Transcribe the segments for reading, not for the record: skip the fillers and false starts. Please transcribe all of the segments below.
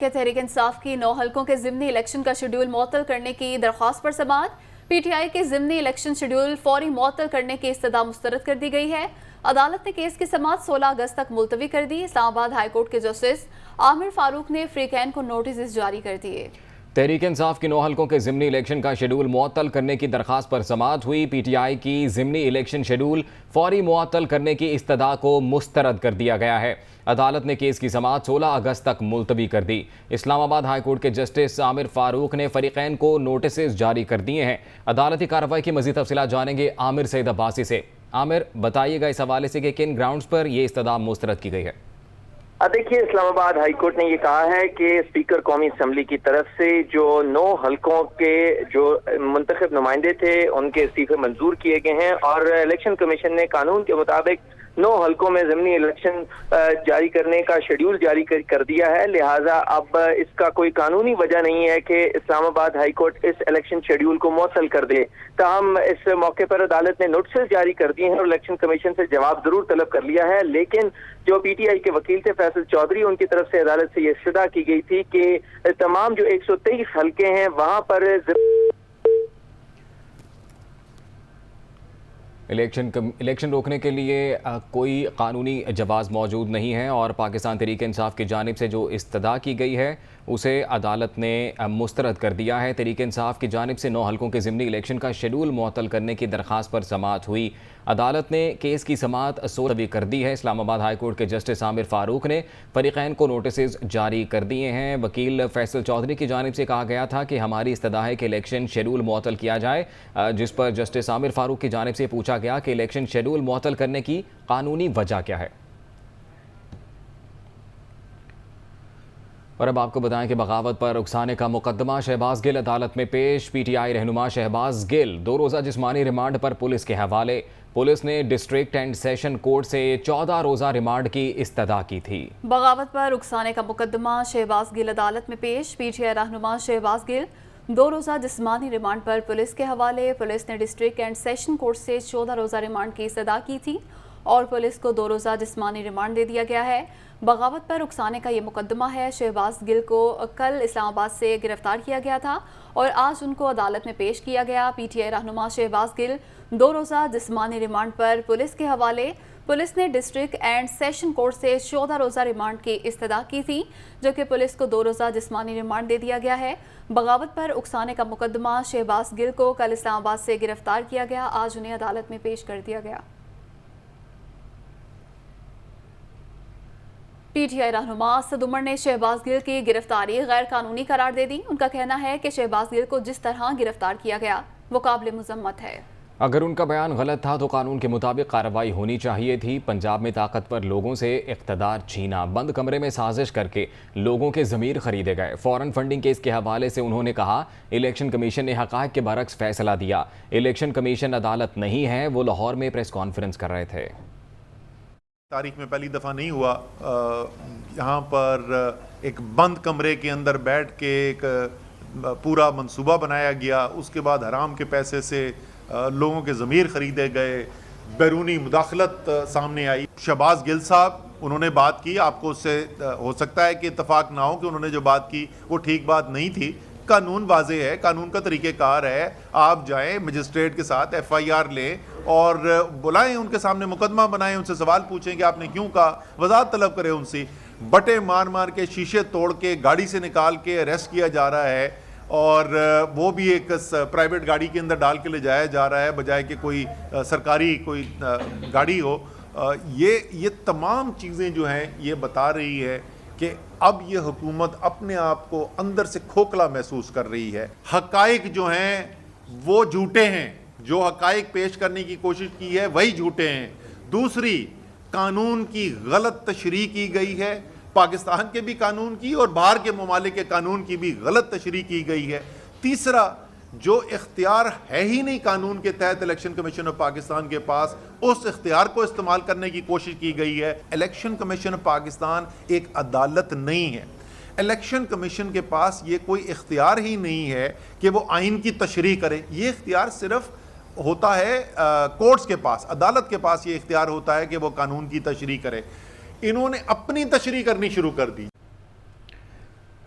کہ تحریک انصاف کی 9 حلقوں کے ضمنی الیکشن کا شیڈول معطل کرنے کی درخواست پر سماعت۔ پی ٹی آئی کے ضمنی الیکشن شیڈول فوری معطل کرنے کی استدعا مسترد کر دی گئی ہے۔ عدالت نے کیس کی سماعت 16 اگست تک ملتوی کر دی۔ اسلام آباد ہائی کورٹ کے جسٹس عامر فاروق نے فریقین کو نوٹسز جاری کر دیے۔ تحریک انصاف کی 9 حلقوں کے ضمنی الیکشن کا شیڈول معطل کرنے کی درخواست پر سماعت ہوئی۔ پی ٹی آئی کی ضمنی الیکشن شیڈول فوری معطل کرنے کی استدعا کو مسترد کر دیا گیا ہے۔ عدالت نے کیس کی سماعت 16 اگست تک ملتوی کر دی۔ اسلام آباد ہائی کورٹ کے جسٹس عامر فاروق نے فریقین کو نوٹسز جاری کر دیے ہیں۔ عدالتی کارروائی کی مزید تفصیلات جانیں گے عامر سعید عباسی سے۔ عامر، بتائیے گا اس حوالے سے کہ کن گراؤنڈز پر یہ استدعا مسترد کی گئی ہے؟ دیکھیے، اسلام آباد ہائی کورٹ نے یہ کہا ہے کہ اسپیکر قومی اسمبلی کی طرف سے جو 9 حلقوں کے جو منتخب نمائندے تھے ان کے استعفے منظور کیے گئے ہیں، اور الیکشن کمیشن نے قانون کے مطابق 9 حلقوں میں ضمنی الیکشن جاری کرنے کا شیڈول جاری کر دیا ہے، لہٰذا اب اس کا کوئی قانونی وجہ نہیں ہے کہ اسلام آباد ہائی کورٹ اس الیکشن شیڈول کو معطل کر دے۔ تاہم اس موقع پر عدالت نے نوٹسز جاری کر دیے ہیں اور الیکشن کمیشن سے جواب ضرور طلب کر لیا ہے، لیکن جو پی ٹی آئی کے وکیل تھے فیصل چودھری، ان کی طرف سے عدالت سے یہ استدعا کی گئی تھی کہ تمام جو 123 حلقے ہیں وہاں پر الیکشن روکنے کے لیے کوئی قانونی جواز موجود نہیں ہے، اور پاکستان تحریک انصاف کی جانب سے جو استدعا کی گئی ہے اسے عدالت نے مسترد کر دیا ہے۔ تحریک انصاف کی جانب سے 9 حلقوں کے ضمنی الیکشن کا شیڈول معطل کرنے کی درخواست پر سماعت ہوئی۔ عدالت نے کیس کی سماعت ملتوی کر دی ہے۔ اسلام آباد ہائی کورٹ کے جسٹس عامر فاروق نے فریقین کو نوٹسز جاری کر دیے ہیں۔ وکیل فیصل چودھری کی جانب سے کہا گیا تھا کہ ہماری استدعا ہے کہ الیکشن شیڈول معطل کیا جائے، جس پر جسٹس عامر فاروق کی جانب سے پوچھا گیا کہ الیکشن شیڈول معطل کرنے کی قانونی وجہ کیا ہے۔ اور اب آپ کو بتائیں کہ بغاوت پر اکسانے کا مقدمہ شہباز گل عدالت میں پیش۔ پی ٹی آئی رہنما شہباز گل 2 روزہ جسمانی ریمانڈ پر پولیس کے حوالے۔ پولیس نے ڈسٹرکٹ اینڈ سیشن کورٹ سے 14 روزہ ریمانڈ کی استدعا کی تھی۔ بغاوت پر اکسانے کا مقدمہ شہباز گل عدالت میں پیش۔ پی ٹی آئی رہنما شہباز گل 2 روزہ جسمانی ریمانڈ پر پولیس کے حوالے۔ پولیس نے ڈسٹرکٹ اینڈ سیشن کورٹ سے 14 روزہ ریمانڈ کی استدعا کی تھی اور پولیس کو 2 روزہ جسمانی ریمانڈ دے دیا گیا ہے۔ بغاوت پر اکسانے کا یہ مقدمہ ہے۔ شہباز گل کو کل اسلام آباد سے گرفتار کیا گیا تھا اور آج ان کو عدالت میں پیش کیا گیا۔ پی ٹی آئی رہنما شہباز گل 2 روزہ جسمانی ریمانڈ پر پولیس کے حوالے۔ پولیس نے ڈسٹرکٹ اینڈ سیشن کورٹ سے 14 روزہ ریمانڈ کی استدعا کی تھی، جو کہ پولیس کو 2 روزہ جسمانی ریمانڈ دے دیا گیا ہے۔ بغاوت پر اکسانے کا مقدمہ شہباز گل کو کل اسلام آباد سے گرفتار کیا گیا، آج انہیں عدالت میں پیش کر دیا گیا۔ پی ٹی آئی رہنما اسد عمر نے شہباز گل کی گرفتاری غیر قانونی قرار دے دی۔ ان کا کہنا ہے کہ شہباز گل کو جس طرح گرفتار کیا گیا وہ قابل مذمت ہے۔ اگر ان کا بیان غلط تھا تو قانون کے مطابق کارروائی ہونی چاہیے تھی۔ پنجاب میں طاقتور لوگوں سے اقتدار چھینا، بند کمرے میں سازش کر کے لوگوں کے ضمیر خریدے گئے۔ فورن فنڈنگ کیس کے حوالے سے انہوں نے کہا الیکشن کمیشن نے حقائق کے برعکس فیصلہ دیا۔ الیکشن کمیشن عدالت نہیں ہے۔ وہ لاہور میں پریس کانفرنس کر رہے تھے۔ تاریخ میں پہلی دفعہ نہیں ہوا یہاں پر ایک بند کمرے کے اندر بیٹھ کے ایک پورا منصوبہ بنایا گیا، اس کے بعد حرام کے پیسے سے لوگوں کے ضمیر خریدے گئے، بیرونی مداخلت سامنے آئی۔ شہباز گل صاحب انہوں نے بات کی، آپ کو اس سے ہو سکتا ہے کہ اتفاق نہ ہو کہ انہوں نے جو بات کی وہ ٹھیک بات نہیں تھی۔ قانون واضح ہے، قانون کا طریقہ کار ہے، آپ جائیں مجسٹریٹ کے ساتھ ایف آئی آر لیں اور بلائیں، ان کے سامنے مقدمہ بنائیں، ان سے سوال پوچھیں کہ آپ نے کیوں کہا، وضاحت طلب کریں ان سے۔ بٹے مار مار کے، شیشے توڑ کے، گاڑی سے نکال کے اریسٹ کیا جا رہا ہے، اور وہ بھی ایک پرائیویٹ گاڑی کے اندر ڈال کے لے جایا جا رہا ہے بجائے کہ کوئی سرکاری کوئی گاڑی ہو۔ یہ تمام چیزیں جو ہیں یہ بتا رہی ہے کہ اب یہ حکومت اپنے آپ کو اندر سے کھوکھلا محسوس کر رہی ہے۔ حقائق جو ہیں وہ جھوٹے ہیں، جو حقائق پیش کرنے کی کوشش کی ہے وہی جھوٹے ہیں۔ دوسری، قانون کی غلط تشریح کی گئی ہے، پاکستان کے بھی قانون کی اور باہر کے ممالک کے قانون کی بھی غلط تشریح کی گئی ہے۔ تیسرا، جو اختیار ہے ہی نہیں قانون کے تحت الیکشن کمیشن آف پاکستان کے پاس، اس اختیار کو استعمال کرنے کی کوشش کی گئی ہے۔ الیکشن کمیشن آف پاکستان ایک عدالت نہیں ہے۔ الیکشن کمیشن کے پاس یہ کوئی اختیار ہی نہیں ہے کہ وہ آئین کی تشریح کرے، یہ اختیار صرف ہوتا ہے کورٹس کے پاس، عدالت کے پاس یہ اختیار ہوتا ہے کہ وہ قانون کی تشریح کرے۔ انہوں نے اپنی تشریح کرنی شروع کر دی۔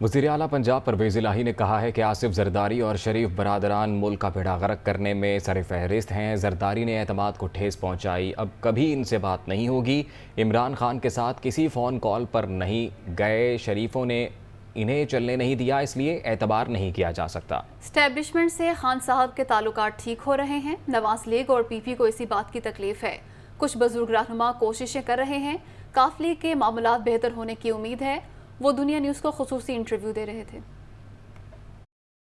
وزیر اعلیٰ پنجاب پرویز الہی نے کہا ہے کہ آصف زرداری اور شریف برادران ملک کا بیڑا غرق کرنے میں سر فہرست ہیں۔ زرداری نے اعتماد کو ٹھیس پہنچائی، اب کبھی ان سے بات نہیں ہوگی۔ عمران خان کے ساتھ کسی فون کال پر نہیں گئے، شریفوں نے انہیں چلنے نہیں دیا، اس لیے اعتبار نہیں کیا جا سکتا۔ اسٹیبلشمنٹ سے خان صاحب کے تعلقات ٹھیک ہو رہے ہیں۔ نواز لیگ اور پی پی کو اسی بات کی تکلیف ہے۔ کچھ بزرگ رہنما کوششیں کر رہے ہیں، قافلے کے معاملات بہتر ہونے کی امید ہے۔ وہ دنیا نیوز کو خصوصی انٹرویو دے رہے تھے۔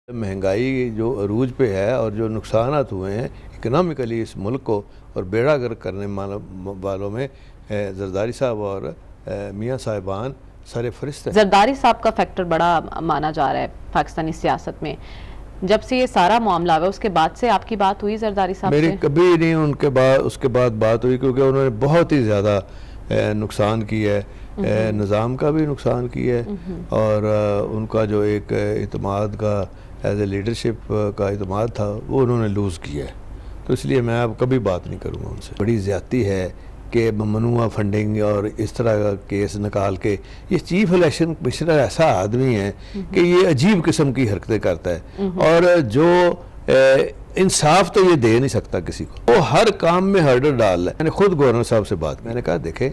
مہنگائی جو عروج پہ ہے اور جو نقصانات ہوئے ہیں اکنامکلی اس ملک کو اور بیڑا غرق کرنے والوں میں زرداری صاحب اور میاں صاحبان سر فہرست ہیں۔ زرداری صاحب کا فیکٹر بڑا مانا جا رہا ہے پاکستانی سیاست میں۔ جب سے یہ سارا معاملہ ہوا اس کے بعد سے آپ کی بات ہوئی زرداری صاحب سے؟ میری کبھی نہیں اس کے بعد بات ہوئی، کیونکہ انہوں نے بہت ہی زیادہ نقصان کی ہے، نظام کا بھی نقصان کیا ہے، اور ان کا جو ایک اعتماد کا ایز اے لیڈرشپ کا اعتماد تھا وہ انہوں نے لوز کیا ہے، تو اس لیے میں اب کبھی بات نہیں کروں گا ان سے۔ بڑی زیادتی ہے کہ ممنوعہ فنڈنگ اور اس طرح کا کیس نکال کے، یہ چیف الیکشن کمشنر ایسا آدمی ہے کہ یہ عجیب قسم کی حرکتیں کرتا ہے، اور جو انصاف تو یہ دے نہیں سکتا کسی کو، وہ ہر کام میں ہرڈر ڈال رہا ہے۔ میں نے خود گورنر صاحب سے بات، میں نے کہا دیکھیں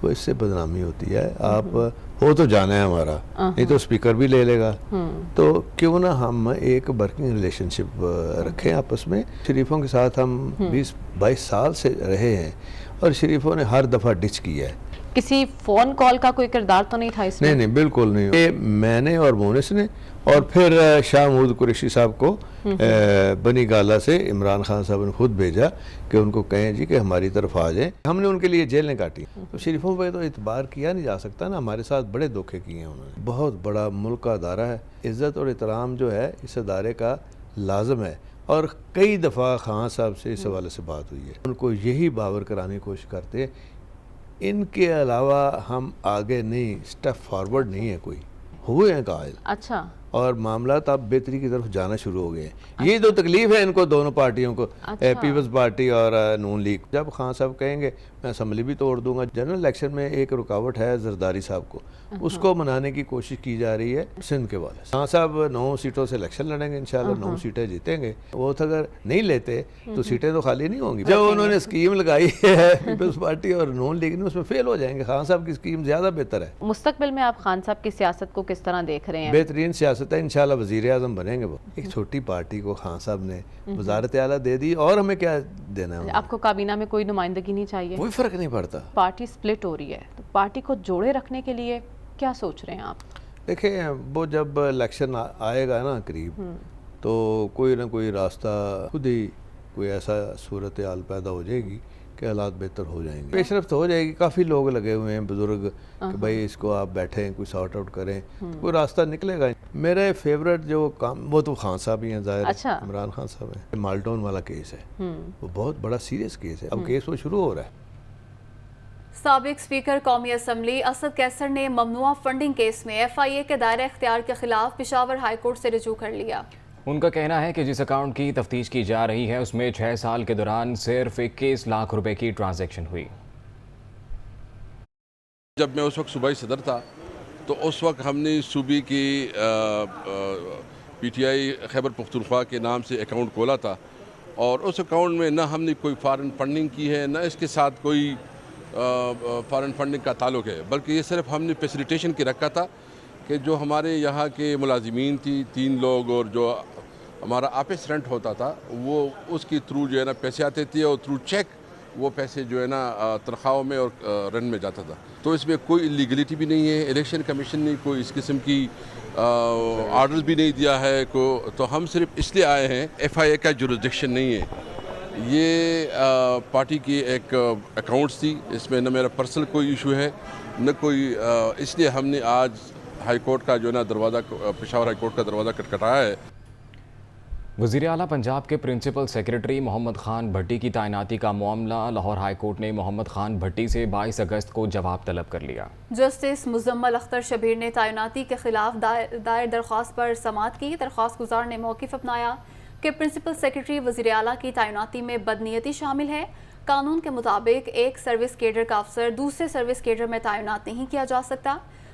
وہ اس سے بدنامی ہوتی ہے، آپ ہو تو جانا ہے ہمارا، نہیں تو اسپیکر بھی لے لے گا، تو کیوں نہ ہم ایک ورکنگ ریلیشن شپ رکھیں آپس میں۔ شریفوں کے ساتھ ہم 20-22 سال سے رہے ہیں اور شریفوں نے ہر دفعہ ڈچ کیا ہے۔ کسی فون کال کا کوئی کردار تو نہیں تھا اس میں؟ نہیں بالکل نہیں۔ یہ میں نے اور مونس نے، اور پھر شاہ محمود قریشی صاحب کو بنی گالہ سے عمران خان صاحب نے خود بھیجا کہ ان کو کہیں جی کہ ہماری طرف آ جائیں، ہم نے ان کے لیے جیلیں کاٹی۔ تو شریفوں پہ تو اعتبار کیا نہیں جا سکتا نا، ہمارے ساتھ بڑے دھوکے کیے ہیں انہوں نے۔ بہت بڑا ملک کا ادارہ ہے، عزت اور احترام جو ہے اس ادارے کا لازم ہے، اور کئی دفعہ خان صاحب سے اس حوالے سے بات ہوئی ہے، ان کو یہی باور کرانے کی کوشش کرتے ہیں ان کے علاوہ ہم آگے نہیں، اسٹیپ فارورڈ نہیں ہے کوئی، ہوئے ہیں قائل۔ اچھا، اور معاملات اب بہتری کی طرف جانا شروع ہو گئے ہیں۔ یہ تو تکلیف ہے ان کو، دونوں پارٹیوں کو، پیپلز پارٹی اور نون لیگ۔ جب خان صاحب کہیں گے میں اسمبلی بھی توڑ دوں گا۔ جنرل الیکشن میں ایک رکاوٹ ہے زرداری صاحب کو، اس کو منانے کی کوشش کی جا رہی ہے سندھ کے والے۔ خان صاحب 9 سیٹوں سے الیکشن لڑیں گے انشاءاللہ، 9 سیٹیں جیتیں گے۔ وہ اگر نہیں لیتے تو سیٹیں تو خالی نہیں ہوں گی۔ جب انہوں نے اسکیم لگائی ہے پیپلز پارٹی اور نون لیگ نے، اس میں فیل ہو جائیں گے۔ خان صاحب کی اسکیم زیادہ بہتر ہے۔ مستقبل میں آپ خان صاحب کی سیاست کو کس طرح دیکھ رہے ہیں؟ بہترین سیاست ہے، انشاءاللہ وزیر اعظم بنیں گے وہ۔ ایک چھوٹی پارٹی کو خان صاحب نے وزارت اعلیٰ دے دی، اور ہمیں کیا دینا ہے؟ آپ کو کابینہ میں کوئی نمائندگی نہیں چاہیے؟ کوئی فرق نہیں پڑتا۔ پارٹی سپلٹ ہو رہی ہے، تو پارٹی کو جوڑے رکھنے کے لیے کیا سوچ رہے ہیں آپ؟ دیکھیں وہ جب الیکشن آئے گا نا قریب، تو کوئی نہ کوئی راستہ خود ہی، کوئی ایسا صورتحال پیدا ہو جائے گی کہ حالات بہتر ہو جائیں گے، پیش رفت ہو جائے گی۔ کافی لوگ لگے ہوئے ہیں بزرگ کہ بھائی اس کو آپ بیٹھیں، کوئی سارٹ آؤٹ کریں، کوئی راستہ نکلے گا۔ میرے فیورٹ جو کام وہ تو خان صاحب ہی ہیں، ظاہر عمران خان صاحب ہیں۔ مالٹون والا کیس ہے، وہ بہت بڑا سیریس کیس ہے، اب کیس وہ شروع ہو رہا ہے۔ سابق اسپیکر قومی اسمبلی اسد کیسر نے ممنوعہ فنڈنگ کیس میں ایف آئی اے کے دائرہ اختیار کے خلاف پشاور ہائی کورٹ سے رجوع کر لیا۔ ان کا کہنا ہے کہ جس اکاؤنٹ کی تفتیش کی جا رہی ہے اس میں 6 سال کے دوران صرف 21 لاکھ روپے کی ٹرانزیکشن ہوئی۔ جب میں اس وقت صوبائی صدر تھا تو اس وقت ہم نے صوبے کی P T I Khyber Pakhtunkhwa کے نام سے اکاؤنٹ کھولا تھا، اور اس اکاؤنٹ میں نہ ہم نے کوئی فارن فنڈنگ کی ہے، نہ اس کے ساتھ کوئی فارن فنڈنگ کا تعلق ہے، بلکہ یہ صرف ہم نے فیسیلیٹیشن کی رکھا تھا کہ جو ہمارے یہاں کے ملازمین تھی 3 لوگ، اور جو ہمارا آفس رینٹ ہوتا تھا وہ اس کی تھرو جو ہے نا پیسے آتے تھے، اور تھرو چیک وہ پیسے جو ہے نا تنخواہوں میں اور رینٹ میں جاتا تھا۔ تو اس میں کوئی انلیگلٹی بھی نہیں ہے، الیکشن کمیشن نے کوئی اس قسم کی آرڈر بھی نہیں دیا ہے تو ہم صرف اس لیے آئے ہیں، ایف آئی اے کا جورسڈکشن نہیں ہے، یہ پارٹی کی ایک اکاؤنٹس تھی، اس میں نہ میرا پرسنل کوئی ایشو ہے نہ کوئی، اس لیے ہم نے آج ہائی کورٹ کا جو ہے نا دروازہ، پشاور ہائی کورٹ کا دروازہ کھٹکھٹایا ہے۔ وزیر اعلیٰ پنجاب کے پرنسپل سیکریٹری محمد خان بھٹی کی تعیناتی کا معاملہ، لاہور ہائی کورٹ نے محمد خان بھٹی سے 22 اگست کو جواب طلب کر لیا۔ جسٹس مزمل اختر شبیر نے تعیناتی کے خلاف دائر درخواست پر سماعت کی۔ درخواست گزار نے موقف اپنایا کہ پرنسپل سیکریٹری وزیر اعلیٰ کی تعیناتی میں بدنیتی شامل ہے۔ قانون کے مطابق ایک سروس کیڈر کا افسر دوسرے سروس کیڈر میں تعینات نہیں کیا جا سکتا۔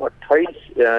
28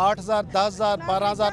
8,000, 10,000, 12,000,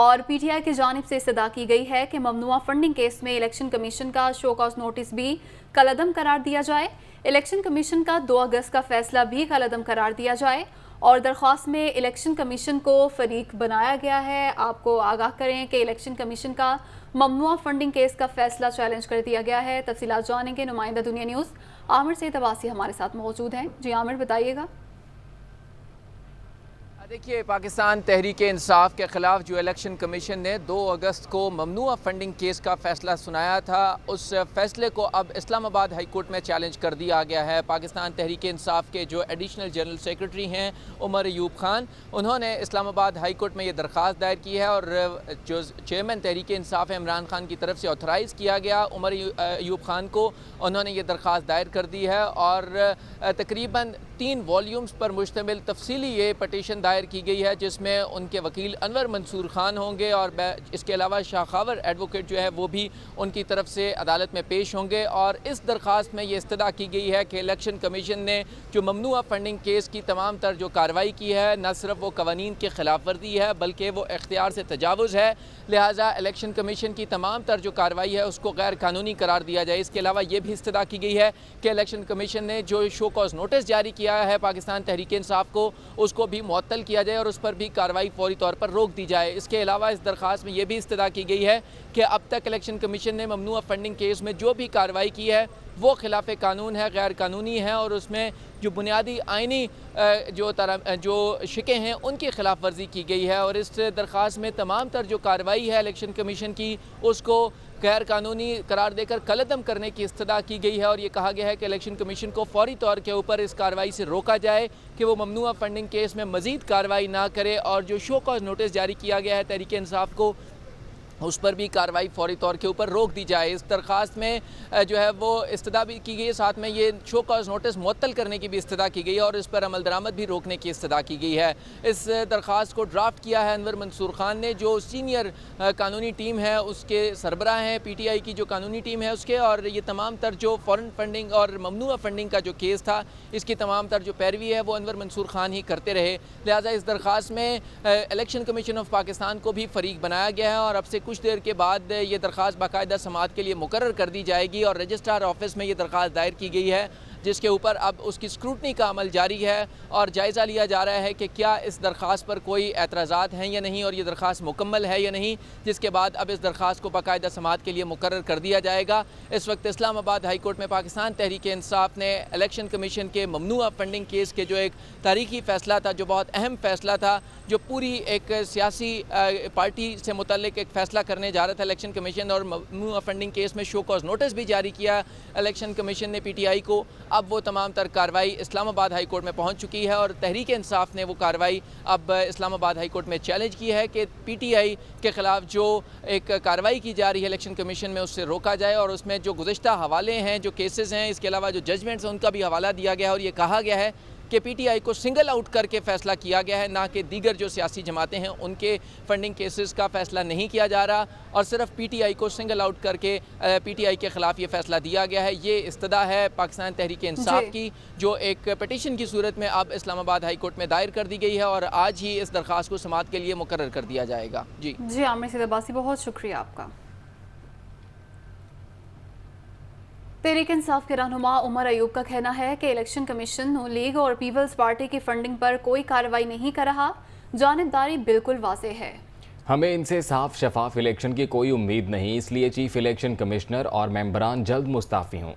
اور پی ٹی آئی کی جانب سے استدعا کی گئی ہے کہ ممنوعہ فنڈنگ کیس میں الیکشن کمیشن کا شو کاز نوٹس بھی کالعدم قرار دیا جائے، الیکشن کمیشن کا 2 اگست کا فیصلہ بھی کالعدم قرار دیا جائے، اور درخواست میں الیکشن کمیشن کو فریق بنایا گیا ہے۔ آپ کو آگاہ کریں کہ الیکشن کمیشن کا ممنوعہ فنڈنگ کیس کا فیصلہ چیلنج کر دیا گیا ہے۔ تفصیلات جانیں گے، نمائندہ دنیا نیوز عامر سید عباسی ہمارے ساتھ موجود ہیں۔ جی عامر، بتائیے گا۔ دیکھیے، پاکستان تحریک انصاف کے خلاف جو الیکشن کمیشن نے 2 اگست کو ممنوعہ فنڈنگ کیس کا فیصلہ سنایا تھا، اس فیصلے کو اب اسلام آباد ہائی کورٹ میں چیلنج کر دیا گیا ہے۔ پاکستان تحریک انصاف کے جو ایڈیشنل جنرل سیکرٹری ہیں عمر ایوب خان، انہوں نے اسلام آباد ہائی کورٹ میں یہ درخواست دائر کی ہے، اور جو چیئرمین تحریک انصاف عمران خان کی طرف سے آتھرائز کیا گیا عمر ایوب خان کو، انہوں نے یہ درخواست دائر کر دی ہے، اور تقریباً 3 والیومز پر مشتمل تفصیلی یہ پٹیشن دائر کی گئی ہے، جس میں ان کے وکیل انور منصور خان ہوں گے، اور اس کے علاوہ شاخاور ایڈوکیٹ جو ہے وہ بھی ان کی طرف سے عدالت میں پیش ہوں گے۔ اور اس درخواست میں یہ استدعا کی گئی ہے کہ الیکشن کمیشن نے جو ممنوعہ فنڈنگ کیس کی تمام تر جو کارروائی کی ہے، نہ صرف وہ قوانین کی خلاف ورزی ہے بلکہ وہ اختیار سے تجاوز ہے، لہٰذا الیکشن کمیشن کی تمام تر جو کارروائی ہے اس کو غیر قانونی قرار دیا جائے۔ اس کے علاوہ یہ بھی استدعا کی گئی ہے کہ الیکشن کمیشن نے جو شو کاز نوٹس جاری کیا ہے پاکستان تحریک انصاف کو، اس کو بھی معطل کیا جائے اور اس پر بھی کارروائی فوری طور پر روک دی جائے۔ اس کے علاوہ اس درخواست میں یہ بھی استدعا کی گئی ہے کہ اب تک الیکشن کمیشن نے ممنوعہ فنڈنگ کیس میں جو بھی کارروائی کی ہے وہ خلاف قانون ہے، غیر قانونی ہے، اور اس میں جو بنیادی آئینی جو شکیں ہیں ان کی خلاف ورزی کی گئی ہے، اور اس درخواست میں تمام تر جو کارروائی ہے الیکشن کمیشن کی اس کو غیر قانونی قرار دے کر کالعدم کرنے کی استدعا کی گئی ہے، اور یہ کہا گیا ہے کہ الیکشن کمیشن کو فوری طور کے اوپر اس کارروائی سے روکا جائے کہ وہ ممنوعہ فنڈنگ کیس میں مزید کارروائی نہ کرے، اور جو شو کاز نوٹس جاری کیا گیا ہے تحریک انصاف کو اس پر بھی کارروائی فوری طور کے اوپر روک دی جائے۔ اس درخواست میں جو ہے وہ استدعا بھی کی گئی ہے، ساتھ میں یہ شو کاز نوٹس معطل کرنے کی بھی استدعا کی گئی ہے، اور اس پر عمل درآمد بھی روکنے کی استدعا کی گئی ہے۔ اس درخواست کو ڈرافٹ کیا ہے انور منصور خان نے، جو سینئر قانونی ٹیم ہے اس کے سربراہ ہیں، پی ٹی آئی کی جو قانونی ٹیم ہے اس کے، اور یہ تمام تر جو فورن فنڈنگ اور ممنوعہ فنڈنگ کا جو کیس تھا اس کی تمام تر جو پیروی ہے وہ انور منصور خان ہی کرتے رہے، لہٰذا اس درخواست میں الیکشن کمیشن آف پاکستان کو بھی فریق بنایا گیا ہے، اور اب سے کچھ دیر کے بعد یہ درخواست باقاعدہ سماعت کے لیے مقرر کر دی جائے گی، اور رجسٹرار آفس میں یہ درخواست دائر کی گئی ہے، جس کے اوپر اب اس کی اسکروٹنی کا عمل جاری ہے، اور جائزہ لیا جا رہا ہے کہ کیا اس درخواست پر کوئی اعتراضات ہیں یا نہیں، اور یہ درخواست مکمل ہے یا نہیں، جس کے بعد اب اس درخواست کو باقاعدہ سماعت کے لیے مقرر کر دیا جائے گا۔ اس وقت اسلام آباد ہائی کورٹ میں پاکستان تحریک انصاف نے الیکشن کمیشن کے ممنوعہ فنڈنگ کیس کے جو ایک تاریخی فیصلہ تھا، جو بہت اہم فیصلہ تھا، جو پوری ایک سیاسی پارٹی سے متعلق ایک فیصلہ کرنے جا رہا تھا الیکشن کمیشن، اور ممنوعہ فنڈنگ کیس میں شو کاز نوٹس بھی جاری کیا الیکشن کمیشن نے پی ٹی آئی کو، اب وہ تمام تر کارروائی اسلام آباد ہائی کورٹ میں پہنچ چکی ہے، اور تحریک انصاف نے وہ کارروائی اب اسلام آباد ہائی کورٹ میں چیلنج کی ہے کہ پی ٹی آئی کے خلاف جو ایک کارروائی کی جا رہی ہے الیکشن کمیشن میں اس سے روکا جائے، اور اس میں جو گزشتہ حوالے ہیں، جو کیسز ہیں، اس کے علاوہ جو ججمنٹس ہیں ان کا بھی حوالہ دیا گیا ہے، اور یہ کہا گیا ہے کہ پی ٹی آئی کو سنگل آؤٹ کر کے فیصلہ کیا گیا ہے، نہ کہ دیگر جو سیاسی جماعتیں ہیں ان کے فنڈنگ کیسز کا فیصلہ نہیں کیا جا رہا، اور صرف پی ٹی آئی کو سنگل آؤٹ کر کے پی ٹی آئی کے خلاف یہ فیصلہ دیا گیا ہے۔ یہ استدعا ہے پاکستان تحریک انصاف کی، جو ایک پٹیشن کی صورت میں اب اسلام آباد ہائی کورٹ میں دائر کر دی گئی ہے، اور آج ہی اس درخواست کو سماعت کے لیے مقرر کر دیا جائے گا۔ جی عامر سید عباسی، بہت شکریہ آپ کا۔ تحریک انصاف کے رہنما عمر ایوب کا کہنا ہے کہ الیکشن کمیشن نون لیگ اور پیپلز پارٹی کی فنڈنگ پر کوئی کارروائی نہیں کر رہا، جانبداری بالکل واضح ہے۔ ہمیں ان سے صاف شفاف الیکشن کی کوئی امید نہیں، اس لیے چیف الیکشن کمشنر اور ممبران جلد مستعفی ہوں۔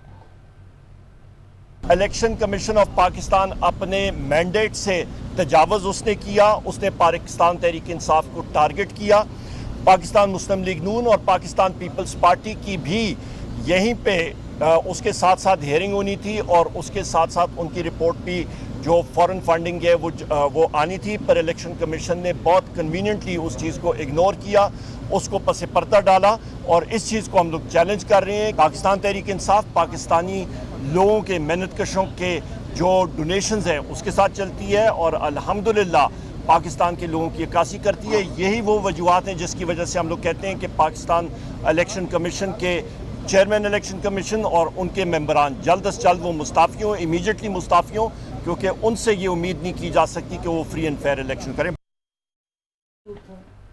الیکشن کمیشن آف پاکستان اپنے مینڈیٹ سے تجاوز اس نے کیا، اس نے پاکستان تحریک انصاف کو ٹارگٹ کیا۔ پاکستان مسلم لیگ نون اور پاکستان پیپلز پارٹی کی بھی یہیں پہ اس کے ساتھ ساتھ ہیئرنگ ہونی تھی، اور اس کے ساتھ ساتھ ان کی رپورٹ بھی جو فورن فنڈنگ ہے وہ آنی تھی، پر الیکشن کمیشن نے بہت کنوینئنٹلی اس چیز کو اگنور کیا، اس کو پس پردہ ڈالا، اور اس چیز کو ہم لوگ چیلنج کر رہے ہیں۔ پاکستان تحریک انصاف پاکستانی لوگوں کے محنت کشوں کے جو ڈونیشنز ہیں اس کے ساتھ چلتی ہے، اور الحمدللہ پاکستان کے لوگوں کی عکاسی کرتی ہے۔ یہی وہ وجوہات ہیں جس کی وجہ سے ہم لوگ کہتے ہیں کہ پاکستان الیکشن کمیشن کے چیئرمین الیکشن کمیشن اور ان کے ممبران جلد از جلد وہ مستعفی ہوں، امیجیٹلی مستعفی ہوں، کیونکہ ان سے یہ امید نہیں کی جا سکتی کہ وہ فری اینڈ فیئر الیکشن کریں۔